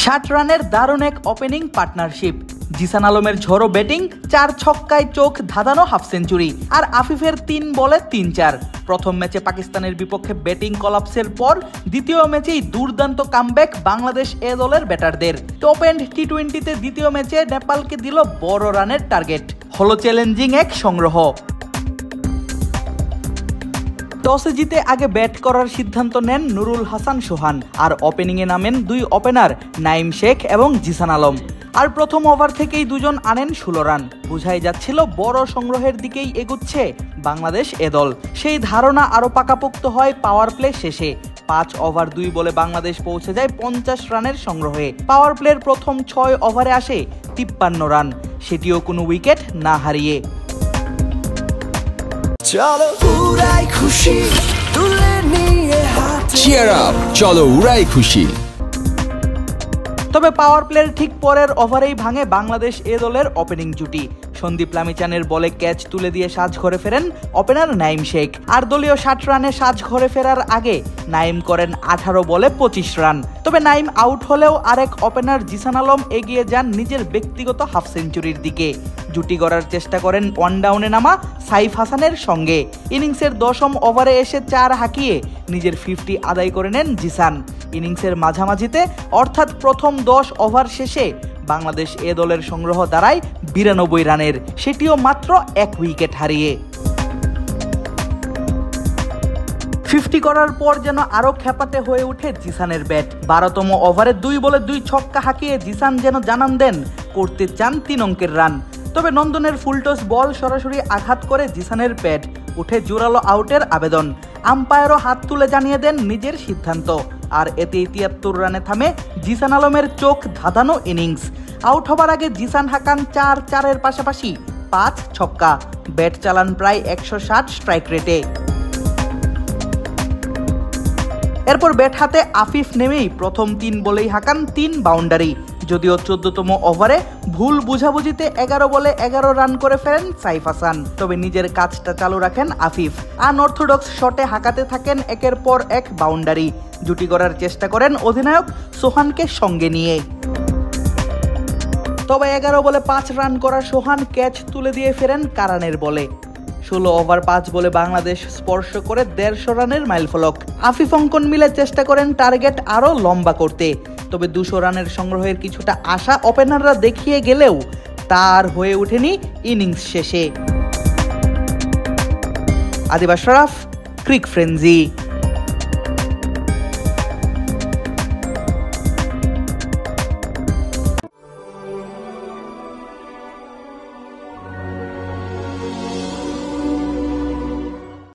60 রানের দারুণ এক ওপেনিং পার্টনারশিপ। জিসান আলমের ঝড়ো ব্যাটিং, 4 ছক্কায় চোখ ধাঁধানো হাফ সেঞ্চুরি, আর আফিফের 3 বলে 3-4। প্রথম ম্যাচে পাকিস্তানের বিপক্ষে ব্যাটিং কলাপসের পর দ্বিতীয় ম্যাচেই দুর্দান্ত কামব্যাক বাংলাদেশ এ দলের ব্যাটারদের। টপ এন্ড টি-20তে দ্বিতীয় ম্যাচে নেপালকে দিল বড় রানের টার্গেট। হলো চ্যালেঞ্জিং এক সংগ্রহ। টসে জিতে আগে ব্যাট করার সিদ্ধান্ত নেন নুরুল হাসান সোহান, আর ওপেনিংয়ে নামেন 2 ওপেনার নাইম শেখ এবং জিসান আলম। আর প্রথম ওভার থেকেই দুজন আনেন 16 রান। বোঝাই যাচ্ছিল বড় সংগ্রহের দিকেই এগুচ্ছে বাংলাদেশ এ দল। সেই ধারণা আরও পাকাপোক্ত হয় পাওয়ার প্লে শেষে। 5 ওভার 2 বলে বাংলাদেশ পৌঁছে যায় 50 রানের সংগ্রহে। পাওয়ার প্লের প্রথম 6 ওভারে আসে 53 রান, সেটিও কোনো উইকেট না হারিয়ে। চলো উড়াই খুশি তুলে নিয়ে হাতে, চিয়ার আপ, চলো উড়াই খুশি। তবে পাওয়ার প্লের ঠিক পরের ওভারেই ভাঙে বাংলাদেশ এ দলের ওপেনিং জুটি। সন্দীপ লামিচানের বলে ক্যাচ তুলে দিয়ে সাজ ঘরে ফেরেন ওপেনার নাইম শেখ। আর দলীয় 60 রানে সাজ ঘরে ফেরার আগে নাইম করেন 18 বলে 25 রান। তবে নাইম আউট হলেও আরেক ওপেনার জিসান আলম এগিয়ে যান নিজের ব্যক্তিগত হাফ সেঞ্চুরির দিকে। জুটি গড়ার চেষ্টা করেন ওয়ান ডাউনে নামা সাইফ হাসানের সঙ্গে। ইনিংসের 10ম ওভারে এসে 4 হাঁকিয়ে নিজের 50 আদায় করে নেন জিসান। ইনিংসের মাঝামাঝিতে অর্থাৎ প্রথম 10 ওভার শেষে বাংলাদেশ এ দলের সংগ্রহ দাঁড়ায় 92 রানের, সেটিও মাত্র 1 উইকেট হারিয়ে। 50 করার পর যেন আরো খেপাতে হয়ে ওঠে জিসানের ব্যাট। 12তম ওভারে 2 বলে 2 ছক্কা হাঁকিয়ে জিসান যেন জানান দেন করতে চান 3 অঙ্কের রান। তবে নন্দনের ফুলটস বল সরাসরি আঘাত করে জিসানের প্যাড, উঠে জোরালো আউটের আবেদন। আম্পায়ারও হাত তুলে জানিয়ে দেন নিজের সিদ্ধান্ত, আর এতে 73 রানে থামে জিসান আলমের চোখ ধাঁধানো ইনিংস। আউট হবার আগে জিসান হাঁকান 4-4-এর পাশাপাশি 5 ছক্কা, ব্যাট চালান প্রায় 160 স্ট্রাইক রেটে। এরপর ব্যাট হাতে আফিফ নেমেই প্রথম 3 বলেই হাঁকান 3 বাউন্ডারি। যদিও 14তম ওভারে ভুল বুঝাবুঝিতে 11 বলে 11 রান করে ফেরেন সাইফ হাসান। তবে নিজের কাজটা চালু রাখেন আফিফ। আনঅর্থোডক্স শটে হাঁকাতে থাকেন একের পর এক বাউন্ডারি। জুটি গড়ার চেষ্টা করেন অধিনায়ক সোহানকে সঙ্গে নিয়ে। তবে 11 বলে 5 রান করা সোহান ক্যাচ তুলে দিয়ে ফেরেন কারানের বলে। 16 ওভার 5 বলে বাংলাদেশ স্পর্শ করে 150 রানের মাইলফলক। আফিফ অঙ্কন মিলে চেষ্টা করেন টার্গেট আরও লম্বা করতে। তবে 200 রানের সংগ্রহের কিছুটা আশা ওপেনাররা দেখিয়ে গেলেও তার হয়ে ওঠেনি ইনিংস শেষে। আদিব আশরাফ, ক্রিক ফ্রেঞ্জি।